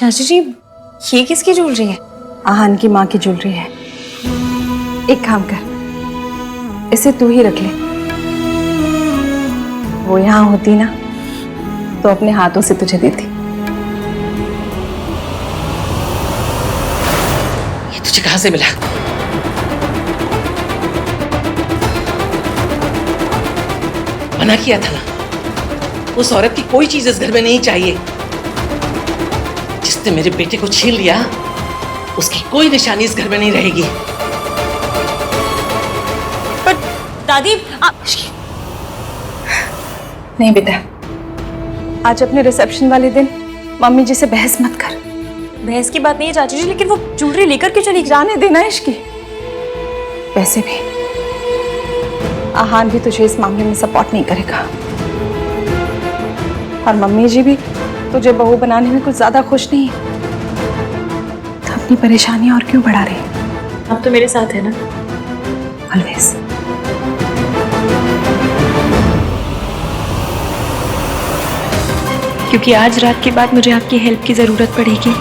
चाची जी, ये किसकी ज्वेलरी है? आहान की माँ की ज्वेलरी है। एक काम कर, इसे तू ही रख ले। वो यहाँ होती ना तो अपने हाथों से तुझे देती। ये तुझे कहां से मिला? मना किया था ना, उस औरत की कोई चीज इस घर में नहीं चाहिए। जिसने मेरे बेटे को छीन लिया, उसकी कोई निशानी इस घर में नहीं रहेगी। पर दादी आप... नहीं बेटा, आज अपने रिसेप्शन वाले दिन मम्मी जी से बहस मत कर। बहस की बात नहीं है चाची जी, लेकिन वो ज्वेलरी लेकर क्यों चली गई? जाने देना इश्की। वैसे भी आहान भी तुझे इस मामले में सपोर्ट नहीं करेगा, और मम्मी जी भी तुझे बहू बनाने में कुछ ज्यादा खुश नहीं है। तो अपनी परेशानी और क्यों बढ़ा रही है? आप तो मेरे साथ है ना? ऑलवेज। क्योंकि आज रात के बाद मुझे आपकी हेल्प की जरूरत पड़ेगी।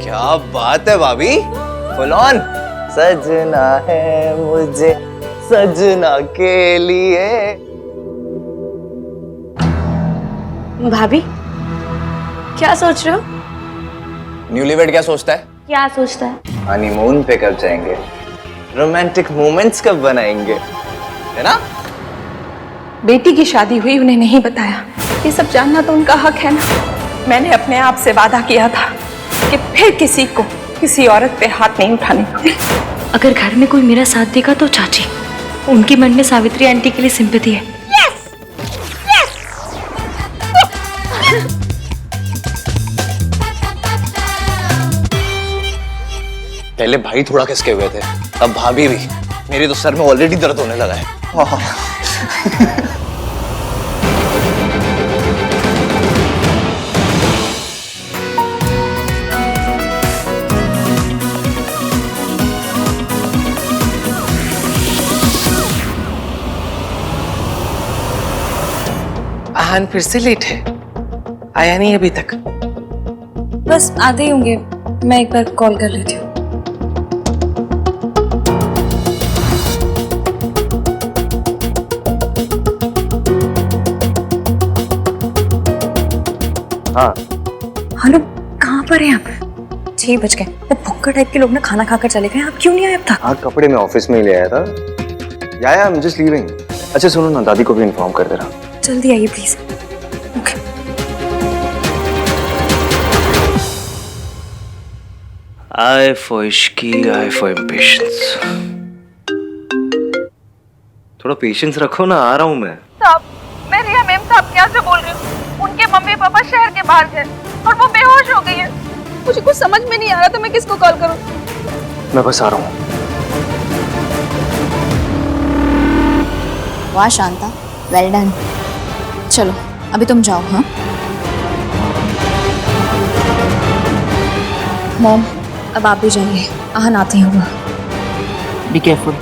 क्या बात है भाभी, फुल ऑन। सजना है मुझे सजना के लिए। भाभी, क्या सोच रहे हो? न्यूलीवेड क्या सोचता है? क्या सोचता है? हनीमून पे कब जाएंगे, रोमांटिक मोमेंट्स कब बनाएंगे, है ना? बेटी की शादी हुई, उन्हें नहीं बताया। ये सब जानना तो उनका हक है ना। मैंने अपने आप से वादा किया था कि फिर किसी को किसी औरत पे हाथ नहीं उठाने का। अगर घर में कोई मेरा साथ देगा तो चाची, उनके मन में सावित्री आंटी के लिए सिंपैथी है। पहले भाई थोड़ा खिसके हुए थे, अब भाभी भी। मेरे तो सर में ऑलरेडी दर्द होने लगा है। आहान फिर से लेट है, आया नहीं अभी तक। बस आते ही होंगे, मैं एक बार कॉल कर लेती हूँ। हाँ हेलो, कहाँ पर हैं आप? 6 बज गए। वो भुक्कड़ टाइप के लोग ना खाना खाकर चले गए, आप क्यों नहीं आए अब तक? हाँ, कपड़े मैं ऑफिस में ही ले आया था। या आई एम जस्ट लीविंग। अच्छा सुनो ना, दादी को भी इन्फॉर्म कर दे रहा। जल्दी आइए please. Okay. I for Ishki, I for impatience। थोड़ा पेशेंस रखो ना, आ रहा हूँ मैं। साहब, मैं रिया मैम साहब के यहाँ से बोल रही हूँ। उनके मम्मी पापा शहर के बाहर गए और वो बेहोश हो गई है। मुझे कुछ समझ में नहीं आ रहा था मैं किसको कॉल करूँ। मैं बस आ रहा हूँ। वाह शांता, वेल डन। चलो अभी तुम जाओ। हाँ मॉम, अब आप भी जाइए, आहन आते ही होगा। Be careful.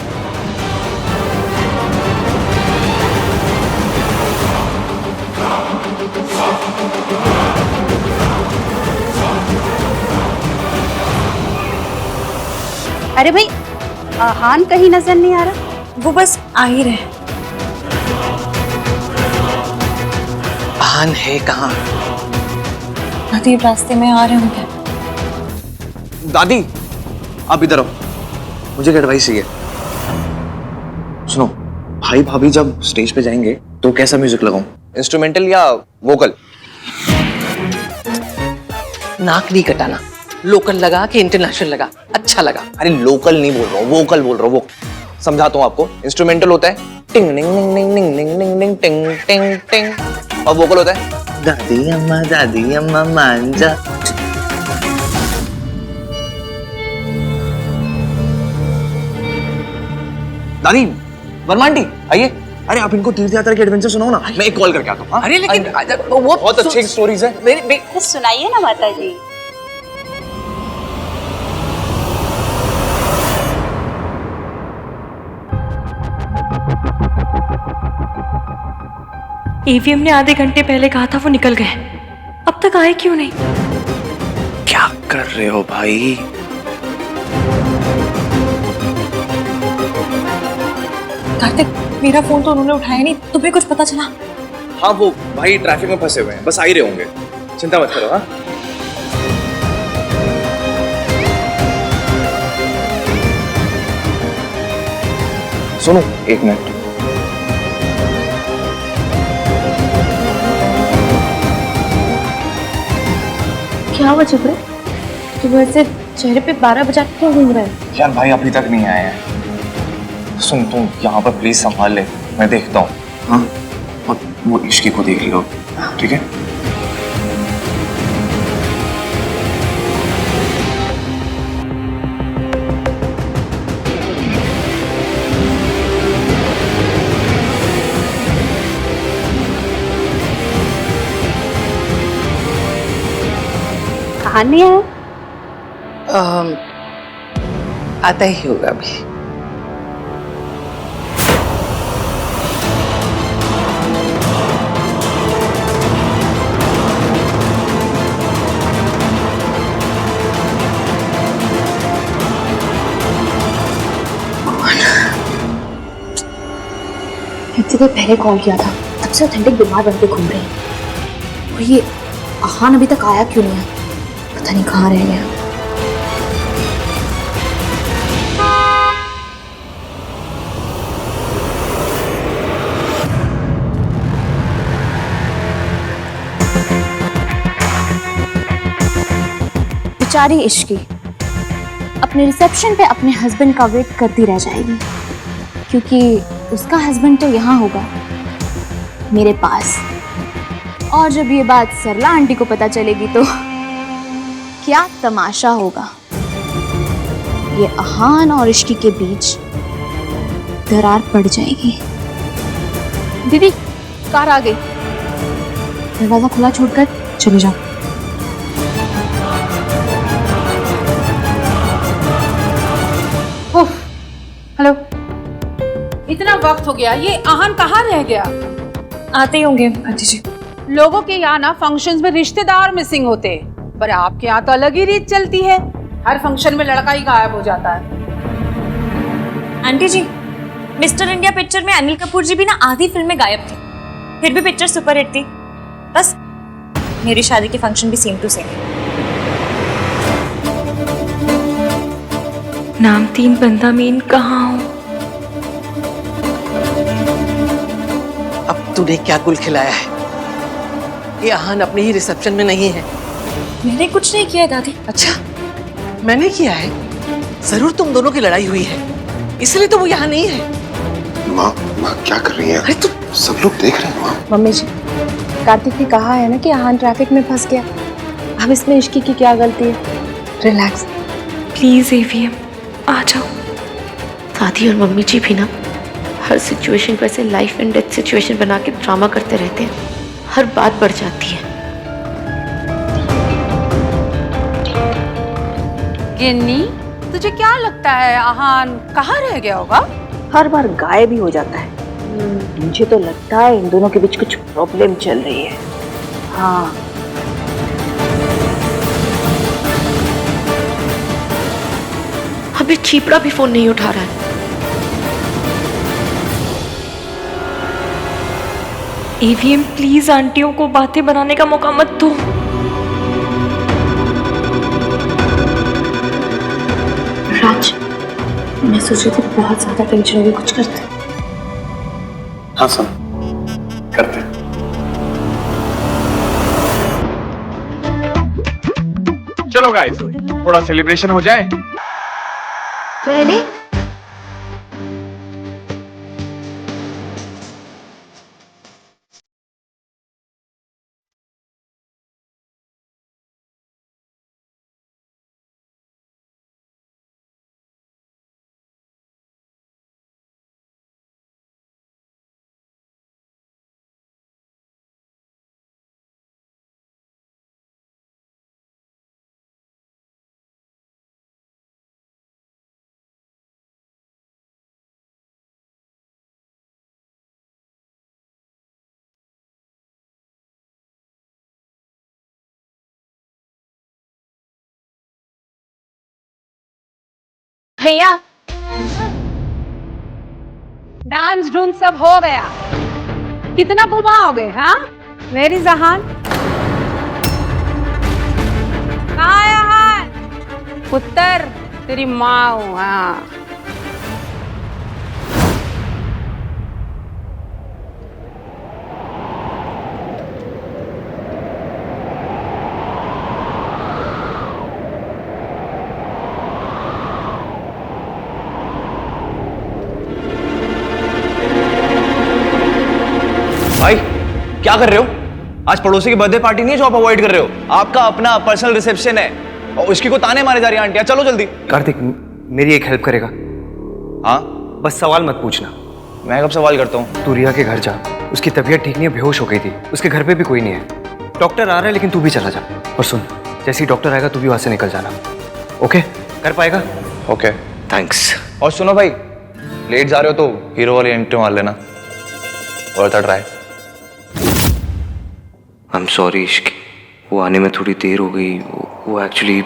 अरे भाई, आहान कहीं नजर नहीं आ रहा। वो बस आ ही रहे। आहान है कहाँ? दादी रास्ते में आ रहे होंगे। दादी आप इधर आओ, मुझे एक एडवाइस चाहिए। सुनो, भाई भाभी जब स्टेज पे जाएंगे तो कैसा म्यूजिक लगाऊं, इंस्ट्रूमेंटल या वोकल? नाक नहीं कटाना, लोकल लगा कि इंटरनेशनल लगा, अच्छा लगा। अरे लोकल नहीं बोल रहा हूँ, वोकल बोल रहा हूँ। वो समझाता हूँ आपको। इंस्ट्रूमेंटल होता है टिंग निंग निंग निंग निंग निंग निंग निंग टिंग टिंग टिंग, और वोकल होता है दादी अम्मा मांझा। दादी वर्मा आंटी आइए। अरे आप इनको तीर्थ यात्रा की एडवेंचर सुनाओ ना, मैं एक कॉल करके आता हूँ। हाँ? अरे लेकिन वो बहुत अच्छी स्टोरीज है। तो सुनाइए ना माता जी। ईवीएम ने आधे घंटे पहले कहा था वो निकल गए, अब तक आए क्यों नहीं? क्या कर रहे हो भाई? कार्तिक, मेरा फोन तो उन्होंने उठाया नहीं, तुम्हें कुछ पता चला? हाँ वो भाई ट्रैफिक में फंसे हुए हैं, बस आ ही रहे होंगे, चिंता मत करो। हाँ सुनो एक मिनट। क्या हुआ चुप रहे? सुबह से चेहरे पे 12 बजा के क्यों घूम रहे हैं? यार भाई अभी तक नहीं आए हैं। सुन तुम यहाँ पर प्लीज संभाल ले, मैं देखता हूँ। हाँ और वो इश्की को देख लियो, ठीक है? कहाँ नहीं आया? आता ही होगा अभी। इतनी देर पहले कॉल किया था, तब से ऑथेंटिक बीमार बन के घूम रहे हैं। और ये आहान अभी तक आया क्यों नहीं है? पता नहीं कहाँ रह गया। बेचारी इश्की अपने रिसेप्शन पे अपने हस्बैंड का वेट करती रह जाएगी, क्योंकि उसका हस्बैंड तो यहाँ होगा मेरे पास। और जब ये बात सरला आंटी को पता चलेगी तो क्या तमाशा होगा। ये आहान और इश्की के बीच दरार पड़ जाएगी। दीदी कार आ गई, दरवाजा खुला छोड़कर चले जाओ। हेलो, इतना वक्त हो गया, ये आहान कहाँ रह गया? आते ही होंगे आंटी जी। लोगों के यहाँ ना फंक्शंस में रिश्तेदार मिसिंग होते हैं, पर आपके यहाँ तो अलग ही रीत चलती है। हर फंक्शन में लड़का ही गायब हो जाता है। आंटी जी, मिस्टर इंडिया पिक्चर में अनिल कपूर जी भी ना आधी फिल्म में गायब थे, फिर भी पिक्चर सुपर हिट थी। बस मेरी शादी के फंक्शन भी सेम टू सेम। नाम तीन बंदा मीन कहाँ हो? अब तूने क्या गुल खिलाया है? ये आहान अपने ही रिसेप्शन में नहीं है। मैंने कुछ नहीं किया दादी। अच्छा मैंने किया है? जरूर तुम दोनों की लड़ाई हुई है, इसलिए तो वो यहाँ नहीं है। माँ क्या कर रही है? अरे तू सब लोग देख रहे हैं माँ। मम्मी जी, कार्तिक ने कहा है ना कि आहान ट्रैफिक में फंस गया, अब इसमें इश्की की क्या गलती है? रिलैक्स। प्लीज एवीएम आ जाओ। दादी और मम्मी जी भी ना हर सिचुएशन को ऐसे लाइफ एंड डेथ सिचुएशन बना के ड्रामा करते रहते हैं, हर बात बढ़ जाती है। गिन्नी, तुझे क्या लगता है आहान कहाँ रह गया होगा? हर बार गायब ही हो जाता है। मुझे तो लगता है इन दोनों के बीच कुछ प्रॉब्लम चल रही है। हाँ, अभी चीपड़ा भी फोन नहीं उठा रहा है। एवीएम प्लीज आंटियों को बातें बनाने का मौका मत दो। राज, मैं सोच रही थी बहुत ज्यादा टेंशन होगी, कुछ करते। हाँ सब करते। चलो गाइस, थोड़ा सेलिब्रेशन हो जाए। पहले भैया डांस ढूंढ सब हो गया, कितना घुमाओगे? हाँ मेरी जहान कहाँ है? हाँ पुत्र तेरी माँ हूँ। हाँ भाई क्या कर रहे हो? आज पड़ोसी की बर्थडे पार्टी नहीं है जो आप अवॉइड कर रहे हो। आपका अपना पर्सनल रिसेप्शन है और उसकी को ताने मारे जा रही है आंटियां। चलो जल्दी। कार्तिक मेरी एक हेल्प करेगा? हाँ बस सवाल मत पूछना। मैं कब सवाल करता हूँ? तू रिया के घर जा, उसकी तबीयत ठीक नहीं है, बेहोश हो गई थी। उसके घर पे भी कोई नहीं है। डॉक्टर आ रहा है लेकिन तू भी चला जा। और सुन, जैसे ही डॉक्टर आएगा तू भी वहां से निकल जाना। ओके? कर पाएगा? Okay thanks. और सुनो भाई, लेट जा रहे हो तो हीरो वाली एंट्री मार लेना। Worth a try. I am sorry इश्क, वो आने में थोड़ी देर हो गई। वो एक्चुअली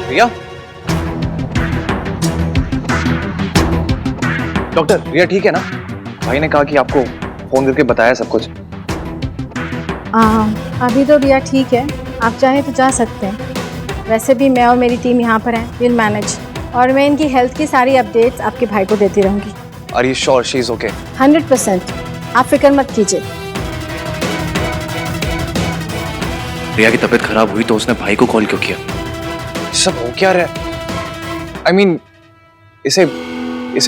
रिया? डॉक्टर, रिया ठीक है ना? भाई ने कहा कि आपको फोन करके बताया सब कुछ। अभी तो रिया ठीक है, आप चाहें तो जा सकते हैं। वैसे भी मैं और मेरी टीम यहाँ पर है, विल मैनेज। और मैं इनकी हेल्थ की सारी अपडेट्स आपके भाई को देती रहूँगी। Are you sure she is okay? 100%, आप फिक्र मत कीजिए। रिया की तबीयत खराब हुई तो उसने भाई को कॉल क्यों किया? सब हो क्या रहा है? I mean, इसे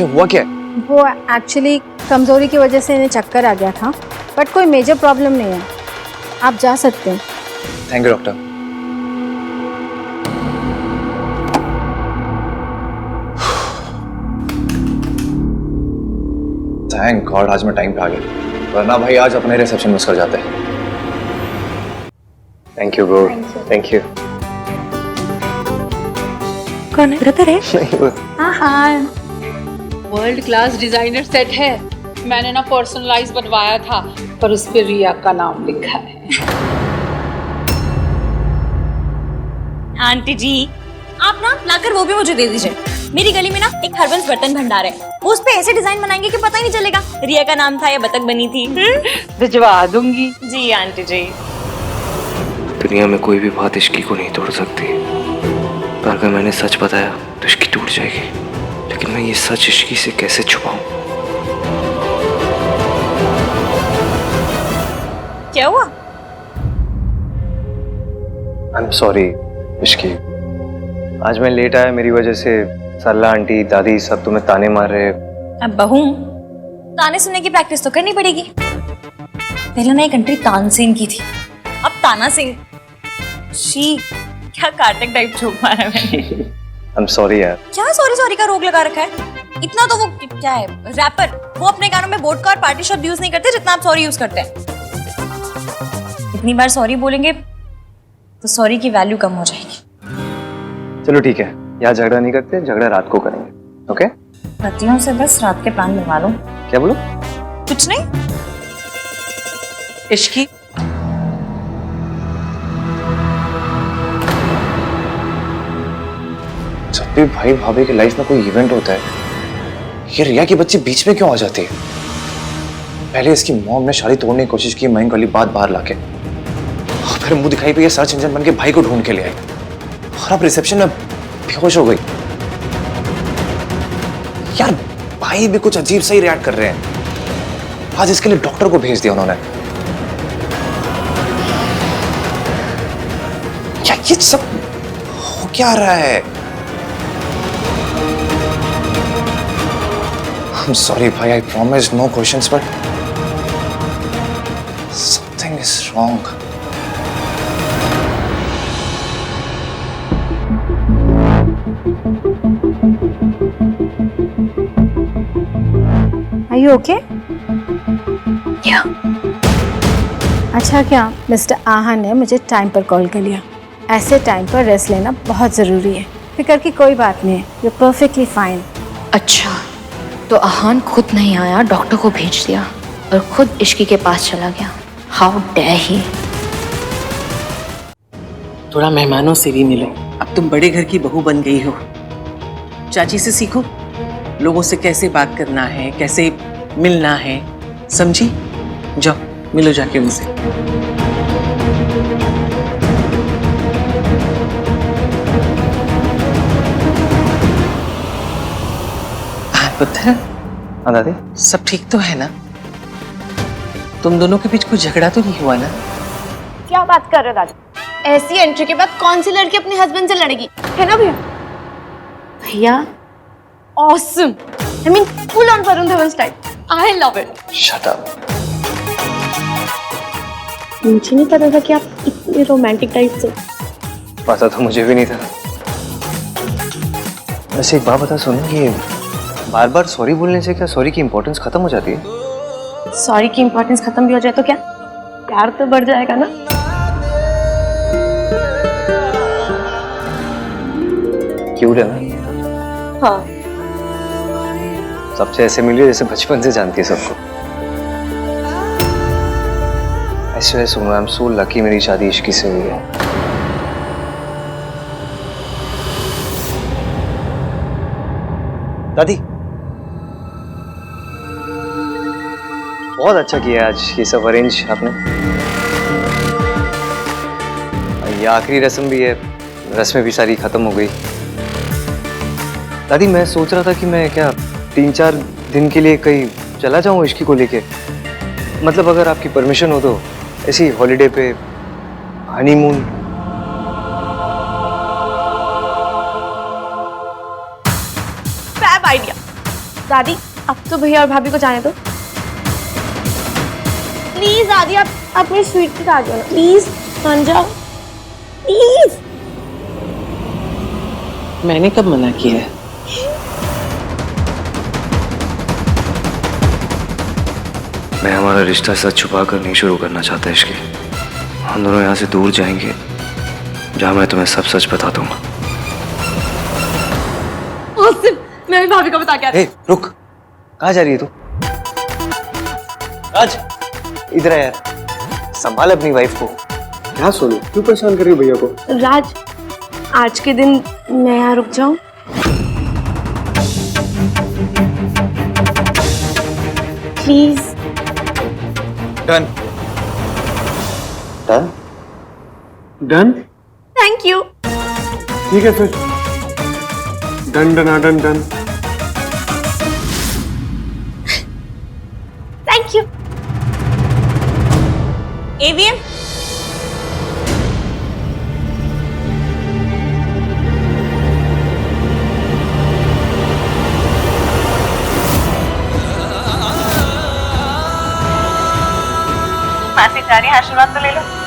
हुआ क्या है? वो एक्चुअली कमज़ोरी की वजह से इन्हें चक्कर आ गया था, बट कोई मेजर प्रॉब्लम नहीं है, आप जा सकते हैं। Thank you doctor. Thank God आज मैं टाइम पे आ गया, वरना भाई आज अपने रिसेप्शन मिस कर जाते हैं। Thank you bro, thank you. कौन है? ब्रदर है? हाँ, वर्ल्ड क्लास डिजाइनर सेट है। मैंने ना पर्सनलाइज बनवाया था, पर उस पे रिया का नाम लिखा है। आंटी जी, आप ना लाकर वो भी मुझे दे दीजिए। मेरी गली में ना एक हरबंस बर्तन भंडार है, वो उस पे ऐसे डिजाइन बनाएंगे कि पता ही नहीं चलेगा रिया का नाम था या बतख बनी थी। भिजवा दूंगी। जी आंटी जी। दुनिया में कोई भी बात इश्की को नहीं तोड़ सकती, पर अगर मैंने सच बताया तो इश्की टूट जाएगी। लेकिन मैं ये सच इश्की से कैसे छुपाऊं? क्या हुआ? आई एम सॉरी इश्की, आज मैं लेट आया, मेरी वजह से सरला आंटी दादी सब तुम्हें ताने मार रहे। अब बहू, ताने सुनने की प्रैक्टिस तो करनी पड़ेगी। पहले ना एक एंट्री तानसेन की थी, अब ताना सिंह। शी, क्या कार्तिक टाइप जोक मारा है मैंने। आई एम सॉरी यार। क्या सॉरी सॉरी का रोग लगा रखा है? इतना तो वो क्या है रैपर, वो अपने गानों में वोडका और पार्टी शब्द यूज नहीं करते जितना आप सॉरी यूज करते हैं। इतनी बार सॉरी बोलेंगे तो सॉरी की वैल्यू कम हो जाएगी। चलो ठीक है, यहाँ झगड़ा नहीं करते, झगड़ा रात को करेंगे। ओके? पतियों से बस रात के प्लान बनवा लो। क्या बोलो? कुछ नहीं। इश्की, जब भी भाई भाभी की लाइफ में कोई इवेंट होता है, ये रिया की बच्ची बीच में क्यों आ जाती है? पहले इसकी मॉम ने शादी तोड़ने की कोशिश की मयंक वाली बात बाहर लाके, फिर मुंह दिखाई पे ये सर्च इंजन बन के भाई को ढूंढ के ले आई, और अब रिसेप्शन में बेहोश हो गई। यार भाई भी कुछ अजीब सा ही रिएक्ट कर रहे हैं। आज इसके लिए डॉक्टर को भेज दिया उन्होंने। यार ये सब हो क्या रहा है? I'm sorry, bhai. I promise no questions, but something is wrong. Are you okay? Yeah. अच्छा क्या मिस्टर आहा ने मुझे टाइम पर कॉल कर लिया। ऐसे टाइम पर रेस्ट लेना बहुत ज़रूरी है। फिक्र की कोई बात नहीं है, यू परफेक्टली फाइन। अच्छा, तो आहान खुद नहीं आया, डॉक्टर को भेज दिया और खुद इश्की के पास चला गया। How dare he. थोड़ा मेहमानों से भी मिलो। अब तुम बड़े घर की बहू बन गई हो। चाची से सीखो, लोगों से कैसे बात करना है, कैसे मिलना है, समझी? जाओ मिलो जाके उनसे। पुत्र, हाँ दादी? सब ठीक तो है ना? तुम दोनों के बीच कोई झगड़ा तो नहीं हुआ ना? क्या बात कर रहे हो दादी? ऐसी एंट्री के बाद कौन सी लड़की अपने हस्बैंड से लड़ेगी, है ना भैया? भैया awesome, I mean full on Varun Dhawan style. I love it. Shut up. मुझे नहीं पता था कि आप इतने रोमांटिक टाइप से। पता तो मुझे भी नहीं था। वैसे एक बात बता सुन, ये बार बार सॉरी बोलने से क्या सॉरी की इम्पोर्टेंस खत्म हो जाती है? सॉरी की इम्पोर्टेंस खत्म भी हो जाए तो क्या, प्यार तो बढ़ जाएगा ना? क्यूट है ना? हाँ। सबसे ऐसे मिली हो जैसे बचपन से जानती है सबको। ऐसे सुनो, आई एम सो लकी मेरी शादी इश्की से हुई है। दादी, बहुत अच्छा किया आज ये सब अरेंज आपने। ये आखिरी रस्म भी है, रस्में भी सारी खत्म हो गई। दादी मैं सोच रहा था कि मैं क्या 3-4 दिन के लिए कहीं चला जाऊं इश्की को लेके, मतलब अगर आपकी परमिशन हो तो ऐसी हॉलीडे पे, हनीमून। Fab idea. दादी अब तो भैया और भाभी को जाने दो प्लीज। दादी आप मेरी स्वीट पे आ जाओ ना प्लीज, मान जाओ प्लीज। मैंने कब मना किया है? मैं हमारा रिश्ता सच छुपा कर नहीं शुरू करना चाहता इश्की। हम दोनों यहाँ से दूर जाएंगे जहाँ मैं तुम्हें सब सच बता दूंगा। मैं भी भाभी को बता के ए, रुक, कहाँ जा रही है तू? राज, इधर आ यार, संभाल अपनी वाइफ को। क्या सोनू, क्यों परेशान कर रही हो भैया को? राज, आज के दिन मैं यहाँ रुक जाऊं? Please. Done. Done? Done? Thank you. ठीक है फिर, done done done done. Thank you. AVM मासिक जा रही है, आशीर्वाद तो ले लो।